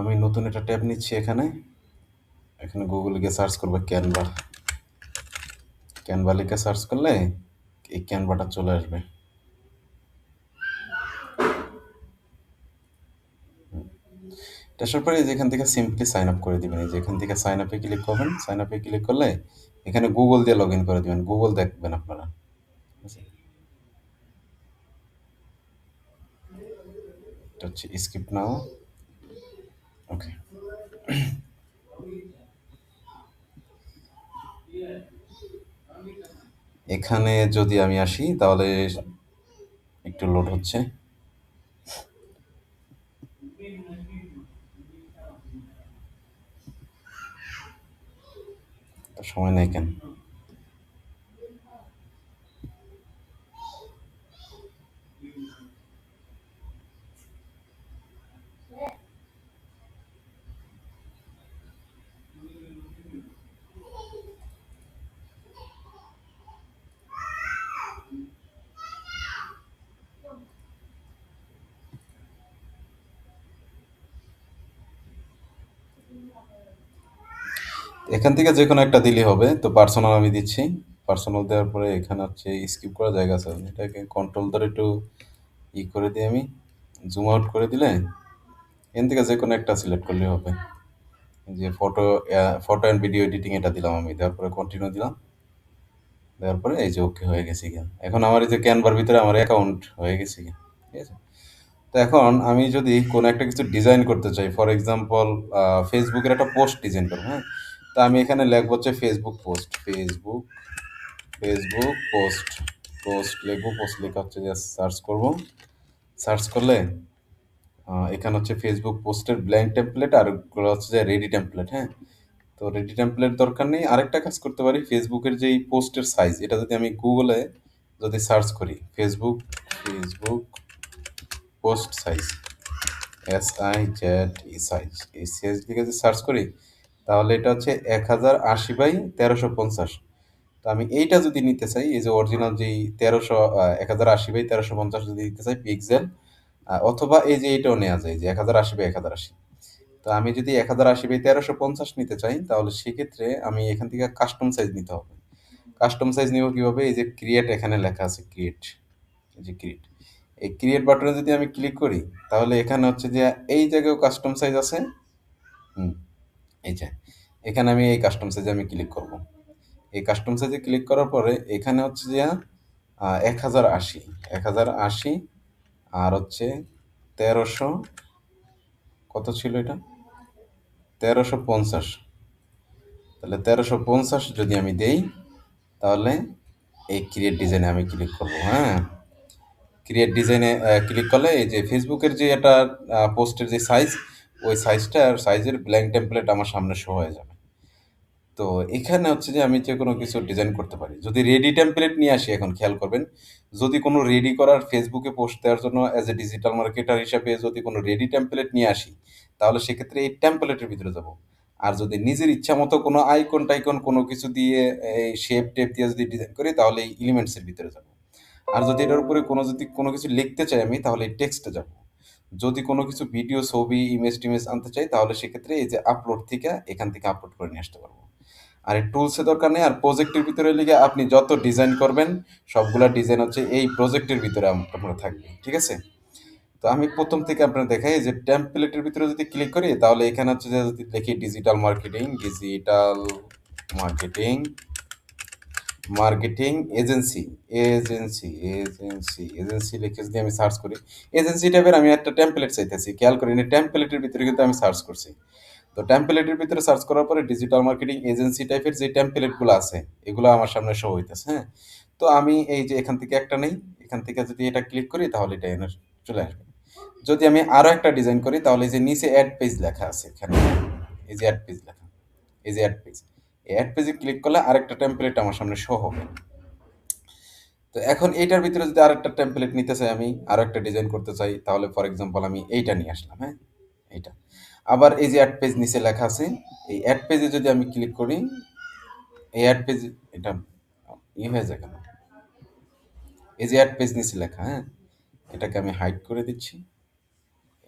আমি নতুন একটা ট্যাব নিচ্ছি এখানে। এখানে গুগলে গিয়ে সার্চ করবো ক্যানভা। ক্যানভা লিখে সার্চ করলে এই ক্যানভাটা চলে আসবে। এটা আসার পরে এই যে এখান থেকে সিম্পলি সাইন আপ করে দিবেন। এই যে এখান থেকে সাইন আপে ক্লিক করবেন। সাইন আপে ক্লিক করলে এখানে গুগল দিয়ে লগ ইন করে দিবেন। গুগল দেখবেন আপনারা। ঠিক আছে? এটা হচ্ছে স্কিপ নাও। ওকে। এখানে যদি আমি আসি তাহলে একটু লোড হচ্ছে। সময় নেই কেন? এখান থেকে যে কোনো একটা দিলেই হবে। তো পার্সোনাল আমি দিচ্ছি। পার্সোনাল দেওয়ার পরে এখানে হচ্ছে স্কিপ করার জায়গা আছে। এটাকে কন্ট্রোল ধরে একটু করে দিই আমি। জুম আউট করে দিলে এখান থেকে যে কোনো একটা সিলেক্ট করলেই হবে। এই যে ফটো অ্যান্ড ভিডিও এডিটিং এটা দিলাম আমি। দেওয়ার পরে কন্টিনিউ দিলাম। দেওয়ার পরে এই যে ওকে হয়ে গেছে গিয়া। এখন আমার এই যে ক্যানভার ভিতরে আমার অ্যাকাউন্ট হয়ে গেছে গিয়া। ঠিক আছে? তো এখন আমি যদি কোনো একটা কিছু ডিজাইন করতে চাই, ফর এক্সাম্পল ফেসবুকের একটা পোস্ট ডিজাইন করবো, হ্যাঁ? তো আমি এখানে লিখবো হচ্ছে ফেসবুক পোস্ট। ফেসবুক পোস্ট লিখবো। পোস্ট লেখা হচ্ছে যে সার্চ করবো। সার্চ করলে এখানে হচ্ছে ফেসবুক পোস্টের ব্ল্যাঙ্ক টেমপ্লেট আর ওগুলো হচ্ছে যে রেডি টেমপ্লেট, হ্যাঁ? তো রেডি টেমপ্লেট দরকার নেই। আরেকটা কাজ করতে পারি, ফেসবুকের যেই পোস্টের সাইজ এটা যদি আমি গুগলে যদি সার্চ করি ফেসবুক পোস্ট সাইজ, সাইজ, এই সাইজ লিখে যদি সার্চ করি তাহলে এটা হচ্ছে 1080 বাই 1350। তো আমি এইটা যদি নিতে চাই, এই যে অরিজিনাল যেই 1080 বাই 1350 যদি নিতে চাই পিক্সেল, অথবা এই যে এটাও নেওয়া যায় যে 1080 বাই 1080। তো আমি যদি 1080 বাই 1350 নিতে চাই তাহলে সেক্ষেত্রে আমি এখান থেকে কাস্টম সাইজ নিতে হবে। কাস্টম সাইজ নিব কিভাবে? এই যে ক্রিয়েট এখানে লেখা আছে ক্রিয়েট। এই যে ক্রিয়েট, এই ক্রিয়েট বাটনে যদি আমি ক্লিক করি তাহলে এখানে হচ্ছে যে এই জায়গায় কাস্টম সাইজ আছে। হুম, এই যে এখানে আমি এই কাস্টম সাইজে আমি ক্লিক করব। এই কাস্টম সাইজে ক্লিক করার পরে এখানে হচ্ছে যে 1080, 1080 আর হচ্ছে 1300, কত ছিল এটা? 1350। তাহলে 1350 যদি আমি দেই তাহলে এই ক্রিয়েট ডিজাইনে আমি ক্লিক করব, হ্যাঁ? ক্রিয়েট ডিজাইনে ক্লিক করলে এই যে ফেসবুকের যে একটা পোস্টের যে সাইজ, ওই সাইজের ব্ল্যাঙ্ক টেমপ্লেট আমার সামনে শো হয়ে যাবে। তো এখানে হচ্ছে যে আমি যে কোনো কিছু ডিজাইন করতে পারি। যদি রেডি টেমপ্লেট নিয়ে আসি, এখন খেয়াল করবেন, যদি কোনো রেডি করার ফেসবুকে পোস্ট দেওয়ার জন্য অ্যাজ এ ডিজিটাল মার্কেটার হিসাবে যদি কোনো রেডি টেমপ্লেট নিয়ে আসি, তাহলে সেক্ষেত্রে এই টেমপ্লেটের ভিতরে যাব। আর যদি নিজের ইচ্ছা মতো কোনো আইকন-টাইকন কোনো কিছু দিয়ে এই শেপ-টেপ দিয়ে যদি ডিজাইন করি তাহলে এই এলিমেন্টস এর ভিতরে যাব। আর যদি এটার উপরে যদি কোনো কিছু লিখতে চাই আমি তাহলে এই টেক্সটে যাব। যদি কোনো কিছু ভিডিও, ছবি, ইমেজ-টিমেজ আনতে চাই তাহলে সেক্ষেত্রে এই যে আপলোড থেকে এখান থেকে আপলোড করে নিয়ে আসতে পারব। আর এই টুলসের দরকার নেই। আর প্রজেক্টের ভিতরে লিগে আপনি যত ডিজাইন করবেন সবগুলা ডিজাইন হচ্ছে এই প্রজেক্টের ভিতরে আপনার থাকবে। ঠিক আছে? তো আমি ১ম থেকে আপনার দেখাই, এই যে টেমপ্লেটের ভিতরে যদি ক্লিক করি তাহলে এখানে হচ্ছে যে যদি লিখি ডিজিটাল মার্কেটিং এজেন্সি লিখে যদি আমি সার্চ করি, এজেন্সি টাইপের আমি একটা টেমপ্লেট চাইতেছি। খেয়াল করেন এই টেমপ্লেটের ভিতরে কিন্তু আমি সার্চ করছি। তো টেমপ্লেটের ভিতরে সার্চ করার পরে ডিজিটাল মার্কেটিং এজেন্সি টাইপের যে টেমপ্লেটগুলো আছে এগুলো আমার সামনে শো হইতেছে, হ্যাঁ? তো আমি এই যে এখান থেকে একটা নেই, এখান থেকে যদি এটা ক্লিক করি তাহলে এটা এনে চলে আসবে। যদি আমি আরো একটা ডিজাইন করি তাহলে এই যে নিচে অ্যাড পেজ লেখা আছে এখানে, এই যে অ্যাড পেজ লেখা, এই যে অ্যাড পেজ, এই অ্যাড পেজে ক্লিক করলে আরেকটা টেমপ্লেট আমার সামনে শো হবে। তো এখন এইটার ভিতরে যদি আরেকটা টেমপ্লেট নিতে চাই, আমি আরো একটা ডিজাইন করতে চাই, তাহলে ফর এক্সাম্পল আমি এইটা নিয়ে আসলাম, হ্যাঁ? এইটা। আবার এই যে অ্যাড পেজ নিচে লেখা আছে, এই অ্যাড পেজে যদি আমি ক্লিক করি, এই অ্যাড পেজ এটা হয়ে যায় কেন? এই যে অ্যাড পেজ নিচে লেখা, হ্যাঁ? এটাকে আমি হাইড করে দিচ্ছি।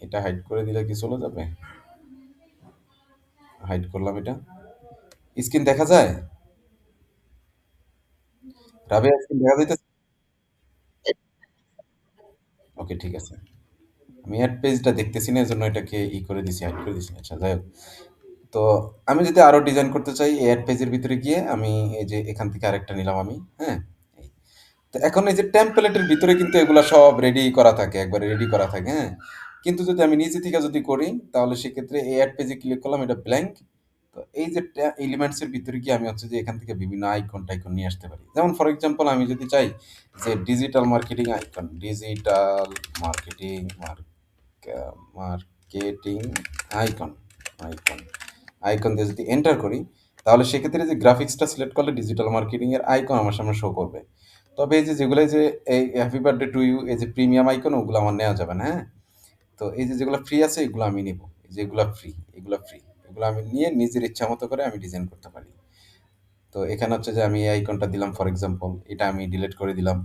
এটা হাইড করে দিলে কি চলে যাবে? হাইড করলাম এটা। স্ক্রিন দেখা যায়? রাবেয়া স্ক্রিন দেখা যাইতেছে? ওকে, ঠিক আছে। আমি এড পেজটা দেখতেছি না, এজন্য এটাকে করে দিছি, হাইড করে দিছি। আচ্ছা, যাই হোক। তো আমি যদি আরো ডিজাইন করতে চাই, এই এড পেজের ভিতরে গিয়ে আমি এই যে এখান থেকে আরেকটা নিলাম আমি, হ্যাঁ? এই। তো এখন এই যে টেমপ্লেটের ভিতরে কিন্তু এগুলা সব রেডি করা থাকে, একবারে রেডি করা থাকে, হ্যাঁ? কিন্তু যদি আমি নিজে থেকে যদি করি, তাহলে সেক্ষেত্রে এই এড পেজে ক্লিক করলাম, এটা ব্ল্যাংক। তো এই যে এলিমেন্টস এর ভিতরে গিয়ে আমি হচ্ছে যে এখান থেকে বিভিন্ন আইকন টাইকন নিয়ে আসতে পারি। যেমন ফর এক্সাম্পল আমি যদি চাই যে digital marketing icon, digital marketing marketing icon, icon, icon দিয়ে যদি এন্টার করি, তাহলে সেক্ষেত্রে যে গ্রাফিক্সটা সিলেক্ট করলে ডিজিটাল মার্কেটিং এর আইকন আমার সামনে শো করবে। তবে এই যে যেগুলো এই যে এই হ্যাপি বার্থডে টু ইউ, এই যে প্রিমিয়াম আইকন, ওগুলো আমার নেওয়া যাবে না, হ্যাঁ? তো এই যে যেগুলো ফ্রি আছে এগুলো আমি নিব। এই যে এগুলো ফ্রি, এগুলো ফ্রি। এগুলো আমি নিয়ে নিজের ইচ্ছা মতো করে আমি ডিজাইন করতে পারি। তো এখানে হচ্ছে যে আমি এই আইকনটা দিলাম ফর এক্সাম্পল, এটা আমি ডিলিট করে দিলাম।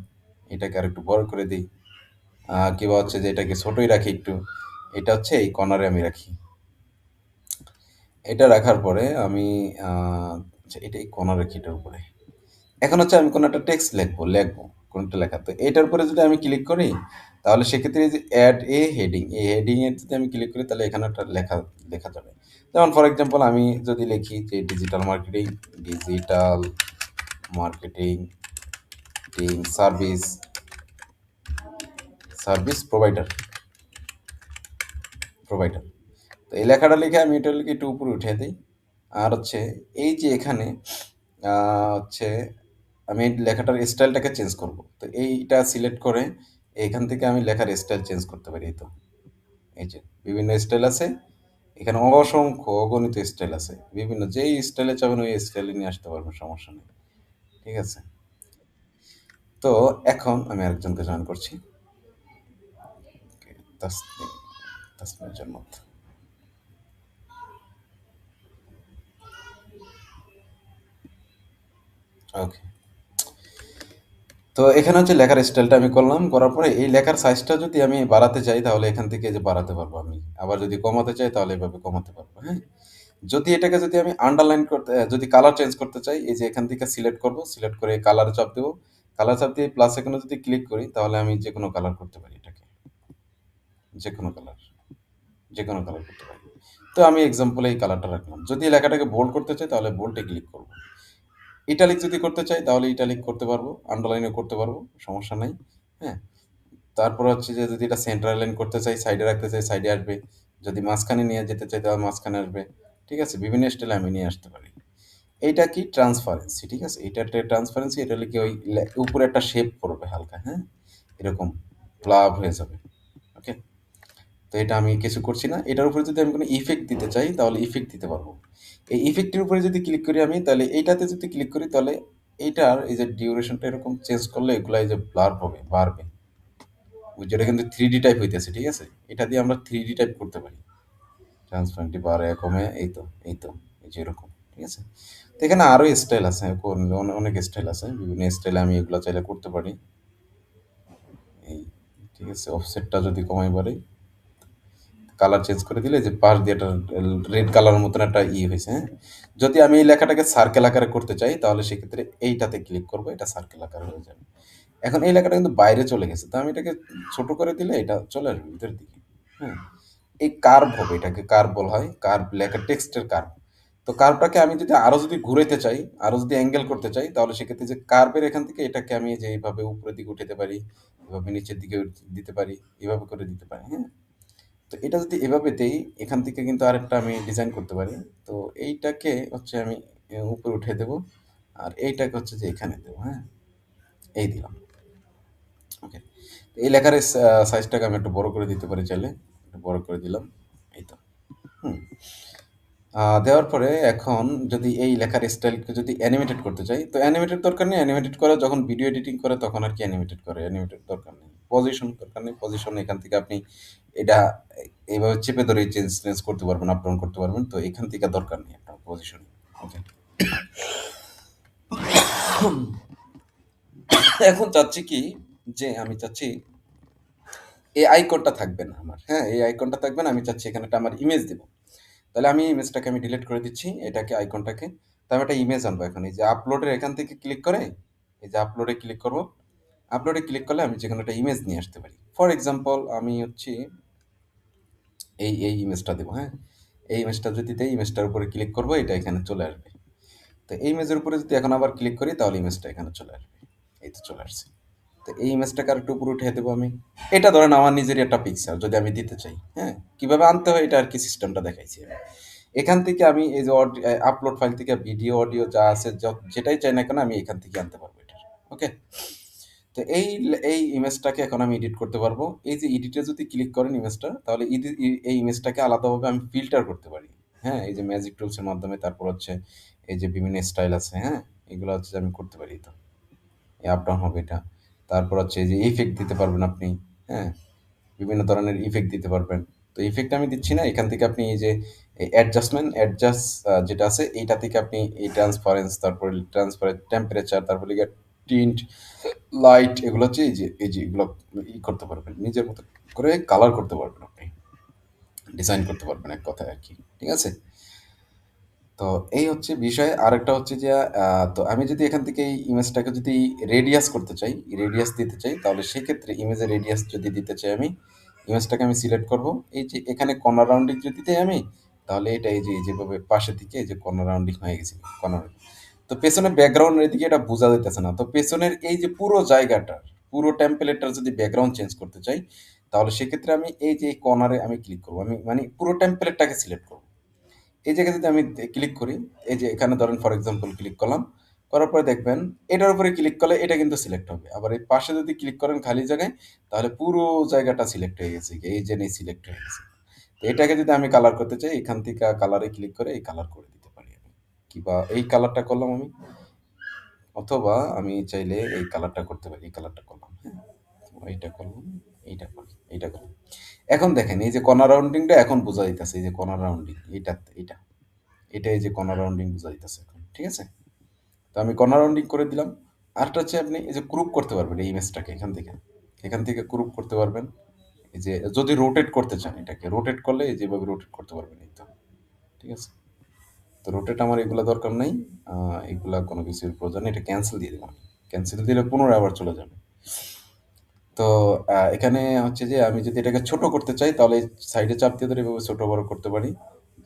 এটাকে আরেকটু বড় করে দেই। কিংবা হচ্ছে যে এটাকে ছোটই রাখি একটু। এটা হচ্ছে এই কর্নারে আমি রাখি। এটা রাখার পরে আমি আ আচ্ছা, এটা এই কর্নারে রাখি এটার উপরে। এখন হচ্ছে আমি কোনো একটা টেক্সট লিখবো কোনটা লেখা। তো এটার উপরে যদি আমি ক্লিক করি, তাহলে সেক্ষেত্রে এই যে এড এ হেডিং, এই হেডিং এ যদি আমি ক্লিক করি তাহলে এখানে একটা লেখা লেখা যাবে। যেমন ফর এক্সাম্পল আমি যদি লিখি যে digital marketing service provider, provider. তো এই লেখাটা লিখে আমি এটা লিখে একটু উপরে উঠিয়ে দিই। আর হচ্ছে এই যে এখানে হচ্ছে আমি এই লেখাটার স্টাইলটাকে চেঞ্জ করব। তো এইটা সিলেক্ট করে এখান থেকে আমি লেখার স্টাইল চেঞ্জ করতে পারি। এই তো, এই যে বিভিন্ন স্টাইল আছে। এখানে অসংখ্য অগণিত স্টাইল আছে। বিভিন্ন যেই স্টাইলে চাবেন ওই স্টাইলে নিয়ে আসতে পারবেন, সমস্যা নেই। ঠিক আছে? তো এখন আমি আরেকজনকে জয়েন করছি। ওকে, তাসনিম, তাসনিম জান্নাত। ওকে। তো এখানে হচ্ছে লেখার স্টাইলটা আমি করলাম। করার পরে এই লেখার সাইজটা যদি আমি বাড়াতে চাই তাহলে এখান থেকে এই যে বাড়াতে পারবো আমি। আবার যদি কমাতে চাই তাহলে এভাবে কমাতে পারবো, হ্যাঁ? যদি এটাকে যদি আমি আন্ডারলাইন করতে যদি কালার চেঞ্জ করতে চাই, এই যে এখান থেকে সিলেক্ট করব। সিলেক্ট করে কালারে চাপ দেব। কালার চাপ দিয়ে প্লাস আইকনে যদি ক্লিক করি তাহলে আমি যেকোনো কালার করতে পারি এটাকে। যেকোনো কালার, যেকোনো কালার করতে পারি। তো আমি এক্সাম্পল এই কালারটা রাখলাম। যদি এই লেখাটাকে বোল্ড করতে চাই তাহলে বোল্ডে ক্লিক করব। ইটালিক যদি করতে চাই তাহলে ইটালিক করতে পারবো, আন্ডারলাইনও করতে পারবো, সমস্যা নাই। হ্যাঁ? তারপরে হচ্ছে যে যদি এটা সেন্টার লাইন করতে চাই, সাইডে রাখতে চাই, সাইডে আসবে। যদি মাঝখানে নিয়ে যেতে চাই তাহলে মাঝখানে আসবে। ঠিক আছে? বিভিন্ন স্টাইলে আমি নিয়ে আসতে পারি। এইটা কি ট্রান্সপারেন্সি, ঠিক আছে? এটা একটা ট্রান্সপারেন্সি, এটা হলে কি ওই উপরে একটা শেপ পড়বে হালকা, হ্যাঁ? এরকম প্লাব হয়ে যাবে। ওকে? তো এটা আমি কিছু করছি না। এটার উপরে যদি আমি কোনো ইফেক্ট দিতে চাই তাহলে ইফেক্ট দিতে পারবো। এই ইফেক্টের উপরে যদি ক্লিক করি আমি, তাহলে এইটাতে যদি ক্লিক করি তাহলে এইটার এই যে ডিউরেশনটা এরকম চেঞ্জ করলে এগুলা এই যে ব্লার হবে, বাড়বে। যেটা কিন্তু 3D টাইপ হইতেছে, ঠিক আছে? এটা দিয়ে আমরা 3D টাইপ করতে পারি। ট্রান্সপারেন্টি বাড়ে কমে, এই তো, এই তো, এই যে এরকম। ঠিক আছে? তো এখানে আরো স্টাইল আছে, অনেক স্টাইল আছে। বিভিন্ন স্টাইলে আমি এগুলা চাইলে করতে পারি। এই, ঠিক আছে? অফসেটটা যদি কমাই বাড়াই, কালার চেঞ্জ করে দিলে যে পাশ দিয়ে একটা রেড কালারের মতন একটা হয়েছে, হ্যাঁ? যদি আমি এই লেখাটাকে সার্কেল আকারে করতে চাই তাহলে সেক্ষেত্রে এইটাতে ক্লিক করবো, এটা সার্কেল আকারে হয়ে যাবে। এখন এই লেখাটা কিন্তু বাইরে চলে গেছে, তো আমি এটাকে ছোট করে দিলে এটা চলে আসবে ভিতরের দিকে, হ্যাঁ? এই কার্ভ হবে, এটাকে কার্ভ বলা হয়, কার্ভ লেখা টেক্সটের কার্ভ। তো কার্ভটাকে আমি যদি আরো যদি ঘুরাইতে চাই, আরো যদি অ্যাঙ্গেল করতে চাই তাহলে সেক্ষেত্রে যে কার্ভের এখান থেকে এটাকে আমি যে এইভাবে উপরের দিকে উঠাতে পারি, এভাবে নিচের দিকে দিতে পারি, এভাবে করে দিতে পারি, হ্যাঁ? তো এটা যদি এভাবে দেই, এখান থেকে কিন্তু আরেকটা আমি ডিজাইন করতে পারি। তো এইটাকে হচ্ছে আমি উপরে উঠিয়ে দেব। আর এইটাকে হচ্ছে যে এখানে দেব, হ্যাঁ? এই দিলাম। ওকে। তো এই লেখার সাইজটাকে আমি একটু বড় করে দিতে পারি চাইলে। একটু বড় করে দিলাম। এই তো। হুম। দেওয়ার পরে এখন যদি এই লেখার স্টাইলকে যদি অ্যানিমেটেড করতে চাই, তো অ্যানিমেটেড দরকার নেই। অ্যানিমেটেড করা যখন ভিডিও এডিটিং করে তখন আরকি অ্যানিমেটেড করে। অ্যানিমেটেড দরকার নেই। পজিশন দরকার নেই। পজিশন এখান থেকে আপনি এটা এভাবে চেপে ধরে চেঞ্জ করতে পারবেন, আপ ডাউন করতে পারবেন। তো এখান থেকে দরকার নেই আপনার পজিশন। ওকে। এখন চাচ্ছি কি যে আমি চাচ্ছি এই আইকনটা থাকবে না আমার। হ্যাঁ? এই আইকনটা থাকবে না। আমি চাচ্ছি এখানে একটা আমার ইমেজ দিব। তাহলে আমি ইমেজটাকে আমি ডিলিট করে দিচ্ছি, এটাকে আইকনটাকে। তো আমি একটা ইমেজ আনবো এখন। এই যে আপলোডের এখান থেকে ক্লিক করে, এই যে আপলোডে ক্লিক করব। আপলোডে ক্লিক করলে আমি যেকোনো একটা ইমেজ নিয়ে আসতে পারি। ফর এক্সাম্পল আমি হচ্ছে এই ইমেজটা দেবো, হ্যাঁ? এই ইমেজটা যদি দেই, ইমেজটার উপরে ক্লিক করব, এটা এখানে চলে আসবে। তো এই ইমেজের উপরে যদি এখন আবার ক্লিক করি তাহলে ইমেজটা এখানে চলে আসবে। এই তো চলে আসছে। তো এই ইমেজটাকে আরেকটু উপরে উঠিয়ে দেবো আমি। এটা ধরেন আমার নিজেরই একটা পিকচার যদি আমি দিতে চাই, হ্যাঁ? কিভাবে আনতে হয় এটা আরকি সিস্টেমটা দেখাইছি আমি। এখান থেকে আমি এই যে আপলোড ফাইল থেকে ভিডিও, অডিও যা আছে যেটাই চাই না কেন আমি এখান থেকে আনতে পারবো এটা। ওকে? তো এই ইমেজটাকে এখন আমি এডিট করতে পারবো। এই যে এডিটে যদি ক্লিক করেন ইমেজটা, তাহলে এই ইমেজটাকে আলাদাভাবে আমি ফিল্টার করতে পারি। হ্যাঁ? এই যে ম্যাজিক টুলসের মাধ্যমে, তারপর হচ্ছে এই যে বিভিন্ন স্টাইল আছে, হ্যাঁ? এগুলো হচ্ছে যে আমি করতে পারি তো। এই আপ ডাউন হবে এটা। তারপর হচ্ছে এই যে ইফেক্ট দিতে পারবেন আপনি, হ্যাঁ? বিভিন্ন ধরনের ইফেক্ট দিতে পারবেন। তো ইফেক্ট আমি দিচ্ছি না। এখান থেকে আপনি এই যে অ্যাডজাস্ট যেটা আছে এইটা থেকে আপনি এই ট্রান্সপারেন্স, তারপরে টেম্পারেচার, তারপরে লিগে টিন্ট, লাইট, এগুলো হচ্ছে এই যে এগুলো করতে পারবেন। নিজের মতো করে কালার করতে পারবেন আপনি। ডিজাইন করতে পারবেন এক কথায় আরকি। ঠিক আছে? তো এই হচ্ছে বিষয়। আরেকটা হচ্ছে যে তো আমি যদি এখান থেকে এই ইমেজটাকে যদি রেডিয়াস করতে চাই, রেডিয়াস দিতে চাই, তাহলে সেক্ষেত্রে ইমেজের রেডিয়াস যদি দিতে চাই আমি, ইমেজটাকে আমি সিলেক্ট করব। এই যে এখানে কর্নার রাউন্ডিং যদি দেই আমি, তাহলে এটা এই যে যেভাবে পাশের দিকে এই যে কর্নার রাউন্ডিং হয়ে গেছে। কর্নার, তো পেছনের ব্যাকগ্রাউন্ডের এদিকে এটা বোঝা যাইতেছে না। তো পেছনের এই যে পুরো জায়গাটার, পুরো টেমপ্লেটটার যদি ব্যাকগ্রাউন্ড চেঞ্জ করতে চাই, তাহলে সেক্ষেত্রে আমি এই যে এই কর্নারে আমি ক্লিক করব। আমি মানে পুরো টেমপ্লেটটাকে সিলেক্ট করব। এই জায়গায় যদি আমি ক্লিক করি, এই যে এখানে ধরেন ফর এক্সাম্পল ক্লিক করলাম, করার পরে দেখবেন এটার উপরে ক্লিক করলে এটা কিন্তু সিলেক্ট হবে। আবার এই পাশে যদি ক্লিক করেন খালি জায়গায়, তাহলে পুরো জায়গাটা সিলেক্ট হয়ে গেছে। এই যে নেই সিলেক্ট হয়ে গেছে। তো এটাকে যদি আমি কালার করতে চাই, এখান থেকে কালারে ক্লিক করে এই কালার করে দিতে পারি আমি। কিংবা এই কালারটা করলাম আমি, অথবা আমি চাইলে এই কালারটা করতে পারি। এই কালারটা করলাম, হ্যাঁ? এইটা করলাম, এইটা করলাম, এইটা করলাম। এখন দেখেন এই যে কর্নার রাউন্ডিংটা এখন বোঝা যাইতেছে, এই যে কর্নার রাউন্ডিং এইটা। এটা এই যে কর্নার রাউন্ডিং বোঝা যাইতেছে এখন। ঠিক আছে? তো আমি কর্নার রাউন্ডিং করে দিলাম। আরেকটা হচ্ছে আপনি এই যে ক্রুপ করতে পারবেন এই ইমেজটাকে এখান থেকে। এখান থেকে ক্রুপ করতে পারবেন। এই যে যদি রোটেট করতে চান এটাকে, রোটেট করলে এই যেভাবে রোটেট করতে পারবেন এই তো। ঠিক আছে? তো রোটেট আমার এগুলা দরকার নাই। আ এগুলা কোনো কিছুর প্রয়োজন নেই। এটা ক্যানসেল দিয়ে দিলাম। ক্যানসেল দিলে পুনরায় আবার চলে যাবে। তো এখানে হচ্ছে যে আমি যদি এটাকে ছোট করতে চাই তাহলে সাইডে চাপ দিয়ে ধরে এভাবে ছোট বড় করতে পারি।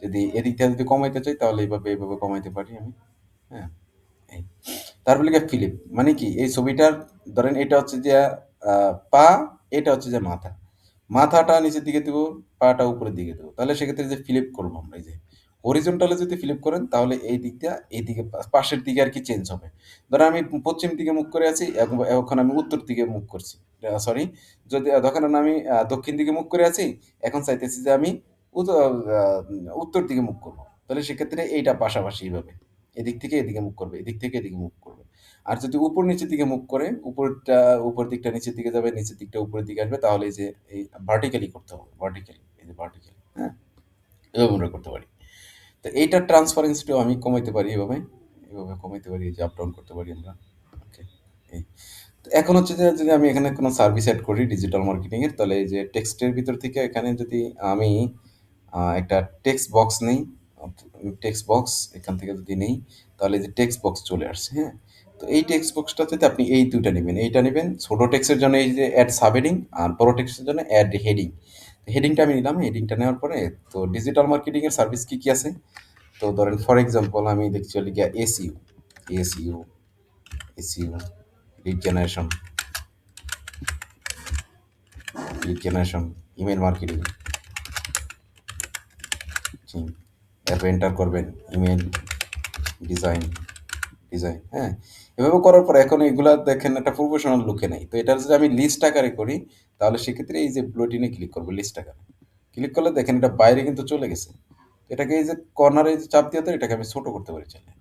যদি এদিক থেকে যদি কমাইতে চাই তাহলে এভাবে কমাইতে পারি আমি। হ্যাঁ? এই। তারপর লিখে ফিলিপ। মানে কি? এই ছবিটার ধরেন এটা হচ্ছে যে পা, এটা হচ্ছে যে মাথা। মাথাটা নিচের দিকে দিব, পাটা উপরের দিকে দিব। তাহলে সেক্ষেত্রে যে ফ্লিপ করব আমরা এই যে হরিজন্টালে যদি ফ্লিপ করেন তাহলে এই দিকটা এইদিকে পাশের দিকে আরকি চেঞ্জ হবে। ধরেন আমি পশ্চিম দিকে মুখ করে আছি এখন আমি উত্তর দিকে মুখ করছি। সরি, যদি ধরেন আমি দক্ষিণ দিকে মুখ করে আছি, এখন চাইতেছি যে আমি উত আ উত্তর দিকে মুখ করব। তাহলে সেক্ষেত্রে এইটা পাশাপাশি এভাবে। এদিক থেকে এদিকে মুখ করবে, এদিক থেকে এদিকে মুখ করবে। আর যদি উপর নিচের দিকে মুখ করে, উপরের দিকটা নিচের দিকে যাবে, নিচের দিকটা উপরের দিকে আসবে, তাহলে এই যে এই ভার্টিক্যালি করতে হবে। ভার্টিক্যালি, এই যে ভার্টিক্যালি, হ্যাঁ? এভাবে আমরা করতে পারি। তো এইটার ট্রান্সপারেন্সিটাও আমি কমাইতে পারি এভাবে। এভাবে কমাইতে পারি, এই যে আপ ডাউন করতে পারি আমরা। ওকে। এই। তো এখন হচ্ছে যে যদি আমি এখানে কোনো সার্ভিস এড করি ডিজিটাল মার্কেটিং এর, তাহলে এই যে টেক্সটের ভিতর থেকে এখানে যদি আমি একটা টেক্সট বক্স নেই, টেক্সট বক্স এখান থেকে যদি নেই, তাহলে এই যে টেক্সট বক্স চলে আসছে, হ্যাঁ? তো এই টেক্সট বক্সটাতে আপনি এই ২ টা নিবেন। এইটা নিবেন ছোট টেক্সটের জন্য এই যে এড সাবহেডিং, আর বড় টেক্সটের জন্য এড হেডিং। হেডিংটা আমি নিলাম। হেডিংটা নেওয়ার পরে তো ডিজিটাল মার্কেটিং এর সার্ভিস কি, কি আছে? তো ধরেন ফর এক্সাম্পল আমি দেখছি হলো গিয়া SEO, SEO, lead generation, email marketing, এরপর এন্টার করবেন ইমেইল ডিজাইন, হ্যাঁ? এভাবে করার পর এখন এগুলা দেখেন একটা প্রফেশনাল লুকে নাই। তো এটা যদি আমি লিস্ট আকারে করি, তাহলে সেক্ষেত্রে এই যে বুলেটিনে ক্লিক করব লিস্ট আকারে। ক্লিক করলে দেখেন এটা বাইরে কিন্তু চলে গেছে। এটাকে এই যে কর্নারে যে চাপ দিয়ে এটাকে আমি ছোট করতে পারি চাইলে।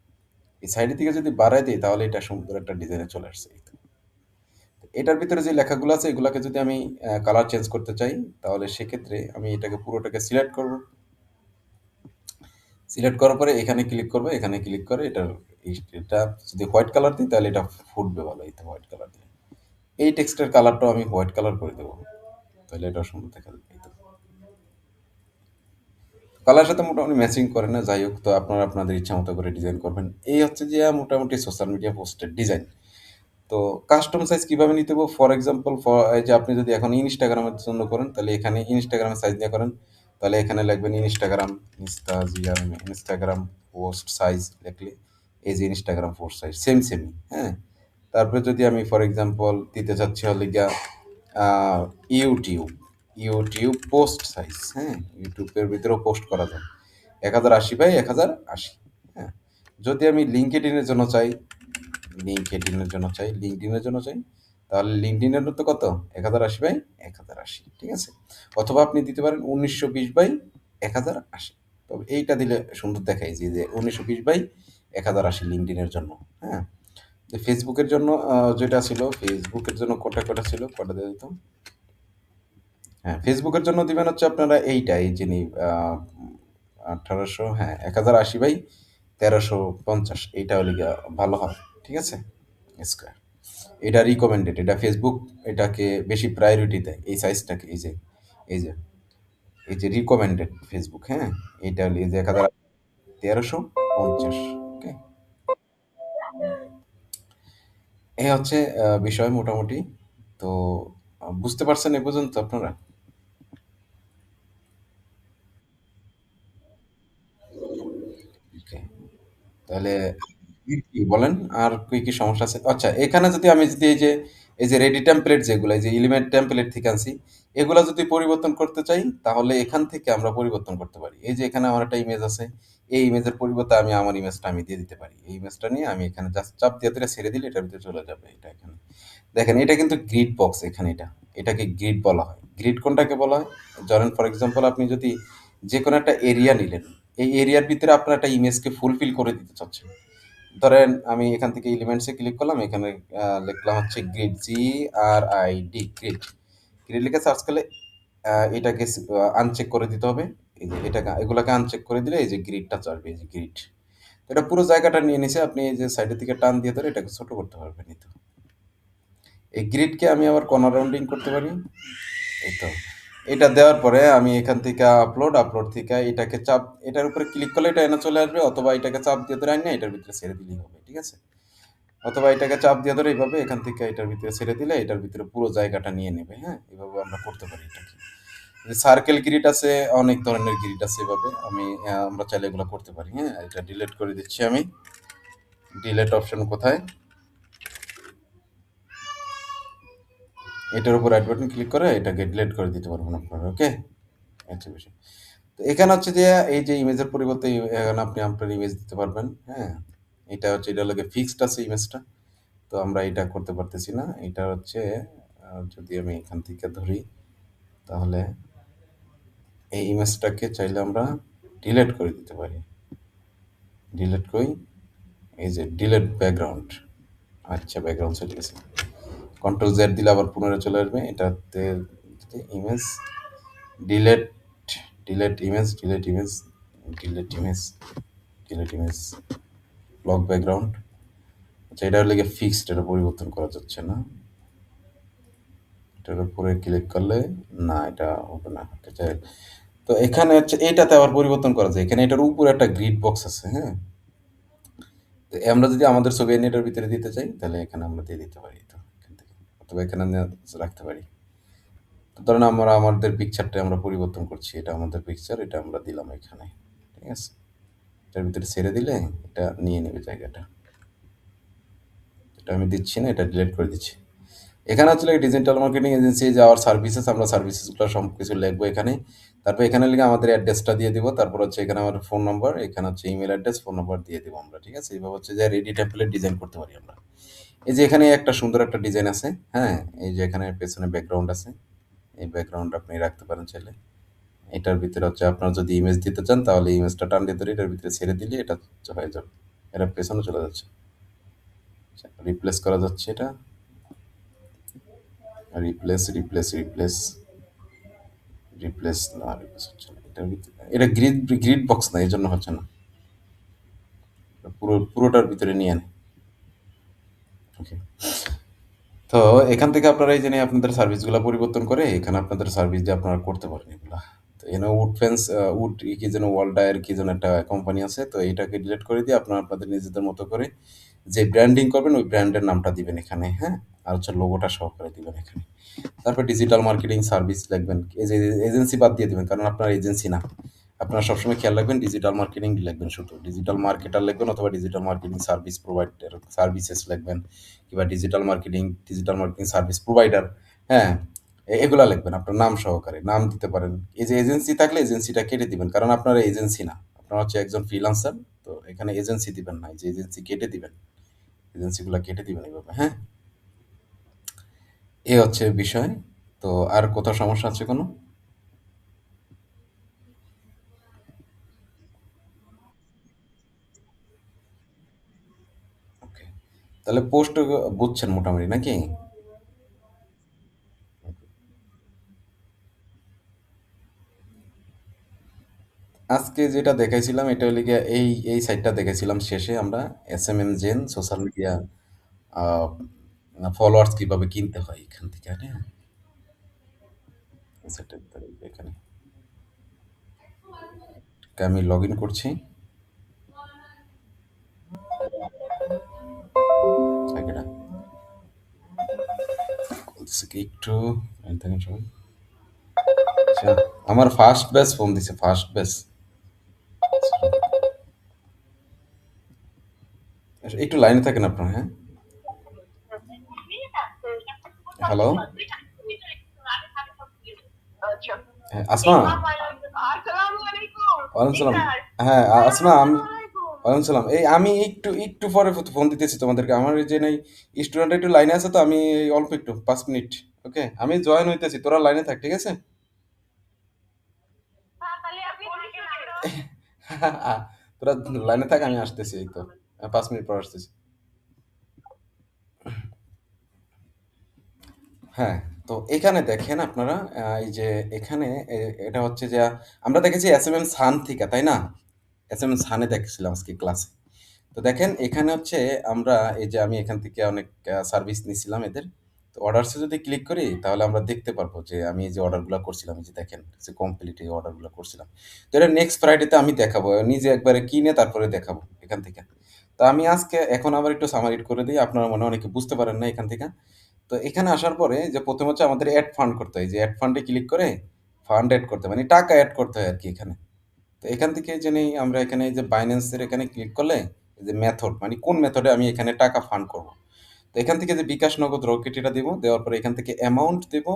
এই সাইডের দিকে যদি বাড়ায় দেই তাহলে এটা সুন্দর একটা ডিজাইনে চলে আসছে এই তো। এটার ভিতরে যে লেখাগুলো আছে এগুলাকে যদি আমি কালার চেঞ্জ করতে চাই, তাহলে সেক্ষেত্রে আমি এটাকে পুরোটাকে সিলেক্ট করব। সিলেক্ট করার পরে এখানে ক্লিক করব। এখানে ক্লিক করে এটা যদি হোয়াইট কালার দিই তাহলে এটা ফুটবে ভালো, এই তো হোয়াইট কালার দিলে। এই টেক্সটের কালারটাও আমি হোয়াইট কালার করে দেবো। তাহলে এটা সুন্দর দেখা যাবে। এই তো। কালার সাথে মোটামুটি ম্যাচিং করে না, যাই হোক, তো আপনারা আপনাদের ইচ্ছা মতো করে ডিজাইন করবেন। এই হচ্ছে যে মোটামুটি সোশ্যাল মিডিয়া পোস্টের ডিজাইন। তো কাস্টম সাইজ কিভাবে নিতে হবে? ফর এক্সাম্পল, এই যে আপনি যদি এখন ইনস্টাগ্রামের জন্য করেন, তাহলে এখানে ইনস্টাগ্রামের সাইজ নিয়ে করেন, তাহলে এখানে লিখবেন ইনস্টাগ্রাম পোস্ট সাইজ লিখলে এই যে ইনস্টাগ্রাম পোস্ট সাইজ সেম সেমই, হ্যাঁ। তারপরে যদি আমি ফর এক্সাম্পল দিতে চাচ্ছি হলে গিয়া আহ, ইউটিউব ইউটিউব পোস্ট সাইজ, হ্যাঁ, ইউটিউবের ভিতরেও পোস্ট করা যায় 1080 বাই 1080, হ্যাঁ। যদি আমি লিঙ্কডইনের জন্য চাই, তাহলে লিঙ্কডইনের তো কত, 1080 বাই 1080, ঠিক আছে। অথবা আপনি দিতে পারেন 1920 বাই 1080, তবে এইটা দিলে সুন্দর দেখায়, যে 1920 বাই 1080 লিঙ্কডইনের জন্য, হ্যাঁ। তো ফেসবুকের জন্য যেটা ছিল, ফেসবুকের জন্য কটা ছিল, কটা দিয়ে দিত, হ্যাঁ, ফেসবুকের জন্য দিবেন হচ্ছে আপনারা এইটা, এই যিনি 1800, হ্যাঁ, 1080 বাই 1350, এইটা হলে গিয়া ভালো হয়, ঠিক আছে, স্কোয়ার। এটা রিকমেন্ডেড, এটা ফেসবুক এটাকে বেশি প্রায়োরিটি দেয়, এই সাইজটাকে, এই যে এই যে রিকমেন্ডেড ফেসবুক, হ্যাঁ। এটা হলে এই যে 1350, ওকে। এই হচ্ছে বিষয় মোটামুটি। তো বুঝতে পারছেন এ পর্যন্ত আপনারা? ওকে, তাহলে কি বলেন, আর কি সমস্যা আছে? আচ্ছা, এখানে যদি আমি যদি এই যে রেডি টেমপ্লেট, যেগুলো এই যে এলিমেন্ট টেমপ্লেট থেকে আনছি, এগুলা যদি পরিবর্তন করতে চাই, তাহলে এখান থেকে আমরা পরিবর্তন করতে পারি। এই যে এখানে আমার একটা ইমেজ আছে, এই ইমেজের পরিবর্তে আমি আমার ইমেজটা আমি দিয়ে দিতে পারি। এই ইমেজটা নিয়ে আমি এখানে জাস্ট চাপ দিয়ে ধরে ছেড়ে দিলে এটার ভিতরে চলে যাবে। এটা এখানে দেখেন, এটা কিন্তু গ্রিড বক্স, এখানে এটাকে গ্রিড বলা হয়। গ্রিড কোনটাকে বলা হয়? ধরেন ফর এক্সাম্পল, আপনি যদি যে কোনো একটা এরিয়া নিলেন, এই এরিয়ার ভিতরে আপনার একটা ইমেজকে ফুলফিল করে দিতে চাচ্ছেন। ধরেন আমি এখান থেকে এলিমেন্টসে ক্লিক করলাম, এখানে লিখলাম হচ্ছে গ্রিড, গ্রিড। গ্রিড লিখে সার্চ করলে এটাকে আনচেক করে দিতে হবে। এই যে এগুলাকে আনচেক করে দিলে এই যে গ্রিডটা চলবে, এই যে গ্রিড। এটা পুরো জায়গাটা নিয়ে নিছে, আপনি এই যে সাইডের দিকে টান দিয়ে ধরে এটাকে ছোট করতে পারবেন। এই তো, এই গ্রিডকে আমি আবার কর্নার রাউন্ডিং করতে পারি। এই তো, এটা দেওয়ার পরে আমি এখান থেকে আপলোড থেকে এটাকে চাপ, এটার উপরে ক্লিক করলে এটা এনে চলে আসবে, অথবা এটাকে চাপ দিয়ে ধরে আনি এটার ভিতরে ছেড়ে দিলেই হবে, ঠিক আছে। অথবা এটাকে চাপ দিয়ে ধরে এইভাবে এখান থেকে এটার ভিতরে ছেড়ে দিলে এটার ভিতরে পুরো জায়গাটা নিয়ে নেবে, হ্যাঁ। এভাবে আমরা করতে পারি এটাকে। সার্কেল গ্রিড আছে, অনেক ধরনের গ্রিড আছে, এভাবে আমরা চাইলে এগুলো করতে পারি, হ্যাঁ। এটা ডিলিট করে দিচ্ছি আমি। ডিলিট অপশন কোথায়? এটার উপর রাইট বাটন ক্লিক করে এটাকে ডিলিট করে দিতে পারবেন আপনারা, ওকে। আচ্ছা, বিষয় তো এখানে হচ্ছে যে এই যে ইমেজের পরিবর্তে এখানে আপনি আপনার ইমেজ দিতে পারবেন, হ্যাঁ। এটা লগে ফিক্সড আছে ইমেজটা, তো আমরা এটা করতে পারতেছি না। এটা হচ্ছে যদি আমি এখান থেকে ধরি, তাহলে এই ইমেজটাকে চাইলে আমরা ডিলিট করে দিতে পারি। ডিলিট করি, এই যে ডিলিট ব্যাকগ্রাউন্ড। আচ্ছা, ব্যাকগ্রাউন্ড চলে গেছে। কন্ট্রোল জেড দিলে আবার পুনরায় চলে আসবে। এটাতে image delete, delete image, delete image, block background. আচ্ছা, এটা হলে গিয়ে ফিক্সড, এটা পরিবর্তন করা যাচ্ছে না। এটার উপরে ক্লিক করলে না, এটা হবে না। ঠিক আছে, তো এখানে হচ্ছে এইটাতে আবার পরিবর্তন করা যায়। এখানে এটার উপরে একটা গ্রিড বক্স আছে, হ্যাঁ। তো আমরা যদি আমাদের ছবি এনে এটার ভিতরে দিতে চাই, তাহলে এখানে আমরা দিয়ে দিতে পারি, তো এখান থেকে, অথবা এখানে রাখতে পারি। তো ধরেন আমরা আমাদের পিকচারটা আমরা পরিবর্তন করছি, এটা আমাদের পিকচার, এটা আমরা দিলাম এখানে, ঠিক আছে। এটার ভিতরে ছেড়ে দিলে এটা নিয়ে নেবে জায়গাটা। এটা আমি দিচ্ছি না, এটা ডিলিট করে দিচ্ছি। এখানে হচ্ছে ডিজিটাল মার্কেটিং এজেন্সি যাওয়ার সার্ভিসেস, আমরা সার্ভিসেসগুলো সব কিছু লিখবো এখানে। তারপর এখানে লিখে আমাদের অ্যাড্রেসটা দিয়ে দিব। তারপর হচ্ছে এখানে আমার ফোন নাম্বার, এখানে হচ্ছে ইমেল অ্যাড্রেস, ফোন নাম্বার দিয়ে দিব আমরা, ঠিক আছে। এইভাবে হচ্ছে যে রেডি টেমপ্লেট ডিজাইন করতে পারি আমরা। এই যে এখানে একটা সুন্দর একটা ডিজাইন আছে, হ্যাঁ। এই যে এখানে পেছনে ব্যাকগ্রাউন্ড আছে, এই ব্যাকগ্রাউন্ড আপনি রাখতে পারেন চাইলে। এটার ভিতরে হচ্ছে আপনার যদি ইমেজ দিতে চান, তাহলে ইমেজটা টান দিয়ে ধরে এটার ভিতরে ছেড়ে দিলে এটা হয়ে যাবে। এটা পেছনে চলে যাচ্ছে, রিপ্লেস করা যাচ্ছে এটা, রিপ্লেস, না, রিপ্লেস হচ্ছে না। এটা গ্রিড বক্স না, এই জন্য হচ্ছে না। পুরোটার ভিতরে নিয়ে আনে, ওকে। তো এখান থেকে আপনারা এই যে আপনাদের সার্ভিসগুলো পরিবর্তন করে এখানে আপনাদের সার্ভিস দিয়ে আপনারা করতে পারেন এগুলা। তো এখানে উড ফেন্স উড কি যেন ওয়ালডায়ার কি যেন একটা কোম্পানি আছে। তো এইটাকে ডিলিট করে দিয়ে আপনারা আপনাদের নিজেদের মতো করে যে ব্র্যান্ডিং করবেন ওই ব্র্যান্ডের নামটা দিবেন এখানে, হ্যাঁ? আর হচ্ছে লোগোটা সহকারে দিবেন এখানে। তারপর ডিজিটাল মার্কেটিং সার্ভিস লিখবেন। এই যে এজেন্সি বাদ দিয়ে দিবেন, কারণ আপনার এজেন্সি না। আপনারা সবসময় খেয়াল রাখবেন ডিজিটাল মার্কেটিং লিখবেন শুধু। ডিজিটাল মার্কেটার লিখবেন অথবা digital marketing service provider services লিখবেন, কিংবা ডিজিটাল মার্কেটিং সার্ভিস প্রোভাইডার, হ্যাঁ? এগুলা লিখবেন আপনার নাম সহকারে। নাম দিতে পারেন। এই যে এজেন্সি থাকলে এজেন্সিটা কেটে দিবেন। কারণ আপনারা এজেন্সি না। আপনারা হচ্ছে একজন ফ্রিল্যান্সার। তো এখানে এজেন্সি দিবেন না। এই যে এজেন্সি কেটে দিবেন। এজেন্সিগুলা কেটে দিবেন এভাবে, হ্যাঁ? এ হচ্ছে বিষয়। তো আর কোথাও সমস্যা আছে কোনো? ওকে। তাহলে পোস্ট বুঝছেন মোটামুটি নাকি? আজকে যেটা দেখাইছিলাম এটা হলো গিয়া এই সাইটটা দেখাইছিলাম শেষে আমরা এসএমএম জেন সোশ্যাল মিডিয়া ফলোয়ার্স কিভাবে কিনতে হয় এখান থেকে, হ্যাঁ? এই সাইটটা এখানে আমি লগ ইন করছি। আগে বলতেছে কি একটু লাইন থাকেন সবাই। আচ্ছা, আমার ফার্স্ট ব্যাচ ফোন দিছে, ফার্স্ট ব্যাচ। একটু লাইনে থাকেন আপনার, হ্যাঁ? হ্যালো। হ্যাঁ, আসমা। ওয়ালাইকুম সালাম। হ্যাঁ, আসমা আমি ওয়ালাইকুম সালাম। এই আমি একটু পরে ফোন দিতেছি তোমাদেরকে। আমার এই যে নেই স্টুডেন্ট একটু লাইনে আছে, তো আমি এই অল্প একটু 5 মিনিট। ওকে, আমি জয়েন হইতেছি, তোরা লাইনে থাক, ঠিক আছে? তোরা লাইনে থাক, আমি আসতেছি, এই তো 5 মিনিট পর আসতেছি। হ্যাঁ, তো এখানে দেখেন আপনারা এই যে এখানে এটা হচ্ছে যে আমরা দেখেছি এসএমএম সান থেকে, তাই না? এসএমএম সানে দেখছিলাম আজকে ক্লাসে। তো দেখেন এখানে হচ্ছে আমরা এই যে আমি এখান থেকে অনেক সার্ভিস নিছিলাম এদের। তো অর্ডারসে যদি ক্লিক করি তাহলে আমরা দেখতে পারবো যে আমি এই যে অর্ডারগুলো করছিলাম, এই যে দেখেন যে কমপ্লিট এই অর্ডারগুলো করছিলাম। তো এটা নেক্সট ফ্রাইডেতে আমি দেখাবো। নিজে একবারে কিনে তারপরে দেখাবো এখান থেকে। তো আমি আজকে এখন আবার একটু সামারি করে দিই। আপনারা মনে হয় অনেকে বুঝতে পারেন না এখান থেকে। তো এখানে আসার পরে যে ১ম হচ্ছে আমাদের এড ফান্ড করতে হয়। যে এড ফান্ডে ক্লিক করে ফান্ড এড করতে হয়। মানে টাকা এড করতে হয় আরকি এখানে। তো এখান থেকে জেনে আমরা এখানে এই যে বাইন্যান্সের এখানে ক্লিক করলে এই যে মেথড মানে কোন মেথডে আমি এখানে টাকা ফান্ড করব। তো এখান থেকে যে বিকাশ, নগদ, রকেট এটা দিব। দেওয়ার পরে এখান থেকে অ্যামাউন্ট দেব।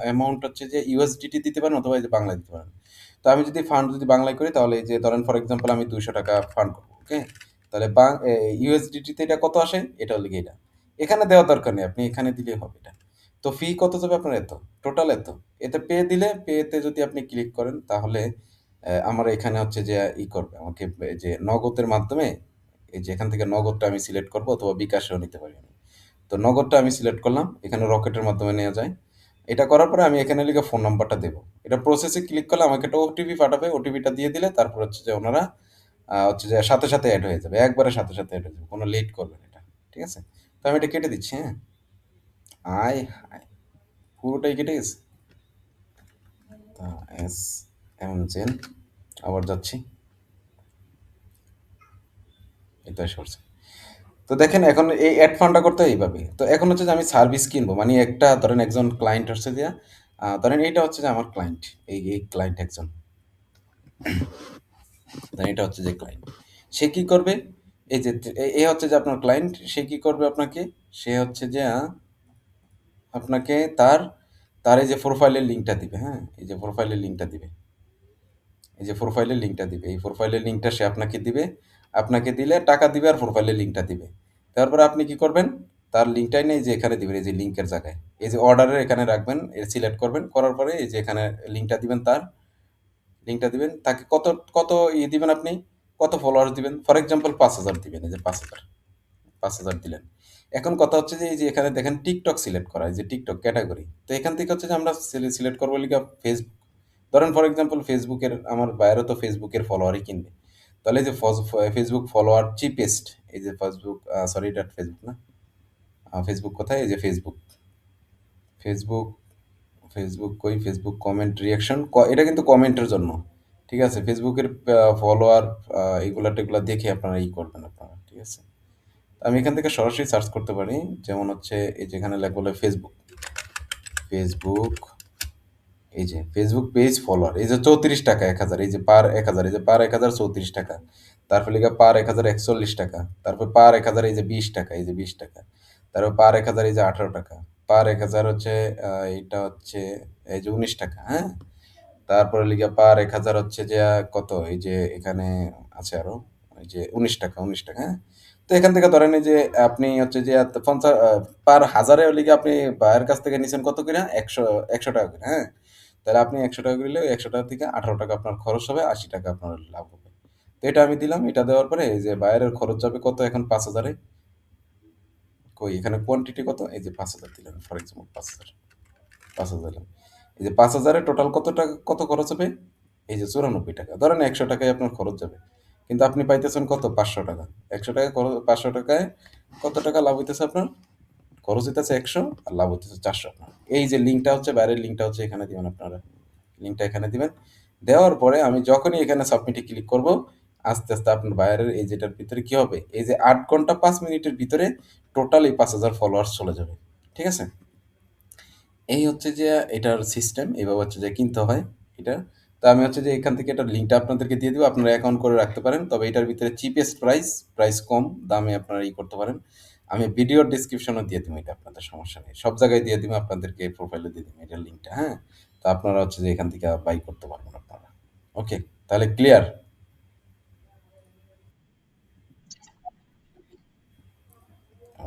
অ্যামাউন্ট হচ্ছে যে ইউএসডিটি দিতে পারেন অথবা এই যে বাংলায় দিতে পারেন। তো আমি যদি ফান্ড যদি বাংলায় করি তাহলে এই যে ধরেন ফর এক্সাম্পল আমি ৳২০০ ফান্ড করব। ওকে? তাহলে ইউএসডিটি তে এটা কত আসে? এটা হলো গিয়ে এটা। এখানে দেওয়ার দরকার নেই। আপনি এখানে দিলেই হবে এটা। তো ফি কত যাবে আপনার? এত। টোটাল এত। এতে পে দিলে পে তে যদি আপনি ক্লিক করেন তাহলে আমার এখানে হচ্ছে যে করবে আমাকে এই যে নগদের মাধ্যমে এই যে এখান থেকে নগদটা আমি সিলেক্ট করব অথবা বিকাশেও নিতে পারি আমি। তো নগদটা আমি সিলেক্ট করলাম। এখানে রকেটের মাধ্যমে নেওয়া যায়। এটা করার পরে আমি এখানে লিখে ফোন নাম্বারটা দেব। এটা প্রসেসে ক্লিক করলে আমাকে একটা ওটিপি পাঠাবে। ওটিপিটা দিয়ে দিলে তারপর হচ্ছে যে ওনারা হচ্ছে যে সাথে এড হয়ে যাবে। একবারে সাথে এড হয়ে যাবে। কোনো লেট করবে না এটা। ঠিক আছে? তো আমি এটা কেটে দিচ্ছি, হ্যাঁ? আয় হায়! পুরোটাই কেটে গেছে। তা এস এম জেন আবার যাচ্ছি। এই তো এসে পড়ছে। তো দেখেন এখন এই এড ফান্ডটা করতে হয় এইভাবে। তো এখন হচ্ছে যে আমি সার্ভিস কিনবো। মানে একটা ধরেন একজন ক্লায়েন্ট হচ্ছে যে ধরেন এইটা হচ্ছে যে আমার ক্লায়েন্ট। এই ক্লায়েন্ট একজন। ধরেন এটা হচ্ছে যে ক্লায়েন্ট। সে কি করবে? এই যে এ হচ্ছে যে আপনার ক্লায়েন্ট। সে কি করবে আপনাকে? সে হচ্ছে যে আপনাকে তার এই যে প্রোফাইলের লিঙ্কটা দিবে, হ্যাঁ? এই যে প্রোফাইলের লিঙ্কটা দিবে। এই যে প্রোফাইলের লিঙ্কটা দিবে। এই প্রোফাইলের লিঙ্কটা সে আপনাকে দিবে। আপনাকে দিলে টাকা দিবে আর প্রোফাইলের লিঙ্কটা দিবে। তারপরে আপনি কি করবেন? তার লিঙ্কটাই নেই যে এখানে দিবেন এই যে লিঙ্কের জায়গায়। এই যে অর্ডারের এখানে রাখবেন, সিলেক্ট করবেন। করার পরে এই যে এখানে লিঙ্কটা দিবেন তার। লিঙ্কটা দিবেন। তাকে কত দিবেন আপনি? কত ফলোয়ার্স দিবেন? ফর এক্সাম্পল ৫,০০০ দিবেন। এই যে ৫,০০০। ৫,০০০ দিলেন। এখন কথা হচ্ছে যে এই যে এখানে দেখেন TikTok সিলেক্ট করা। এই যে TikTok ক্যাটেগরি। তো এখান থেকে হচ্ছে যে আমরা সিলেক্ট করব লিগা Facebook। ধরেন ফর এক্সাম্পল ফেসবুকের আমার ভাইয়েরও তো ফেসবুকের ফলোয়ারই কিনবে। তাহলে এই যে ফেসবুক ফলোয়ার চিপেস্ট এই যে ফেসবুক সরি এটা ফেসবুক না। ফেসবুক কোথায়? এই যে ফেসবুক। ফেসবুক ফেসবুক কই? ফেসবুক কমেন্ট রিঅ্যাকশন এটা কিন্তু কমেন্টের জন্য। ঠিক আছে? ফেসবুকের ফলোয়ার এগুলা-টেগুলা দেখে আপনারা করবেন আপনারা। ঠিক আছে? আমি এখান থেকে সরাসরি সার্চ করতে পারি। যেমন হচ্ছে এই যে এখানে লেখা হলো ফেসবুক এই যে ফেসবুক পেজ ফলোয়ার এই যে 34 টাকা 1000 এই যে পার 1000 এই যে পার 1000 34 টাকা। তারপর লিখা পার 1000 41 টাকা। তারপর পার 1000 এই যে 20 টাকা এই যে 20 টাকা। তারপর পার 1000 এই যে 18 টাকা। পার 1000 হচ্ছে এইটা হচ্ছে এই যে 19 টাকা, হ্যাঁ? তারপরে লিগা পার ১,০০০ হচ্ছে যে কত? এই যে এখানে আছে আরো এই যে ৳১৯ হ্যাঁ? তো এখান থেকে ধরেন এই যে আপনি হচ্ছে যে পার ১,০০০ এ লিগে আপনি ভাইয়ের কাছ থেকে নিছেন কত কইরা? ৳১০০ করে, হ্যাঁ? তাহলে আপনি ৳১০০ করে নিলে ওই ৳১০০ থেকে ৳১৮ আপনার খরচ হবে, ৳৮০ আপনার লাভ হবে। তো এটা আমি দিলাম। এটা দেওয়ার পরে এই যে ভাইয়ের খরচ যাবে কত এখন ৫,০০০ এ? কই এখানে কোয়ান্টিটি কত? এই যে ৫,০০০ দিলাম ফর এক্সাম্পল ৫,০০০। ৫,০০০ এই যে ৫,০০০ এ টোটাল কত খরচ হবে? এই যে ৳৯৪ ধরেন ৳১০০ আপনার খরচ যাবে। কিন্তু আপনি পাইতেছেন কত? ৳৫০০ ৳১০০ ৳৫০০ কত টাকা লাভ হইতেছে আপনার? খরচ হইতেছে ১০০ আর লাভ হইতেছে ৪০০ আপনার। এই যে লিঙ্কটা হচ্ছে বাইরের লিঙ্কটা হচ্ছে এখানে দিবেন আপনারা। লিঙ্কটা এখানে দিবেন। দেওয়ার পরে আমি যখনই এখানে সাবমিটে ক্লিক করব, আস্তে, আস্তে আপনার বায়ারের এই যেটার ভিতরে কি হবে? এই যে ৮ ঘন্টা ৫ মিনিটের ভিতরে টোটাল এই ৫,০০০ ফলোয়ার্স চলে যাবে। ঠিক আছে? এই হচ্ছে যে এটার সিস্টেম। এভাবে হচ্ছে যে কিনতে হয় এটা। তো আমি হচ্ছে যে এখান থেকে এটার লিঙ্কটা আপনাদেরকে দিয়ে দিব। আপনারা অ্যাকাউন্ট করে রাখতে পারেন। তবে এটার ভিতরে চিপেস্ট প্রাইস কম দামে আপনারা করতে পারেন। আমি ভিডিওর ডেসক্রিপশনেও দিয়ে দিব এটা আপনাদের সমস্যা নেই। সব জায়গায় দিয়ে দিব আপনাদেরকে প্রোফাইলে দিয়ে দিব এটার লিঙ্কটা, হ্যাঁ? তো আপনারা হচ্ছে যে এখান থেকে বাই করতে পারবেন আপনারা। ওকে, তাহলে ক্লিয়ার?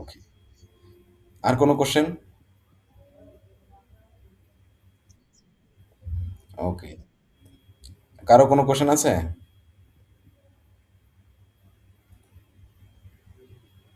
ওকে। আর কোনো কোয়েশ্চেন? ওকে। কারো কোনো কোয়েশ্চেন আছে?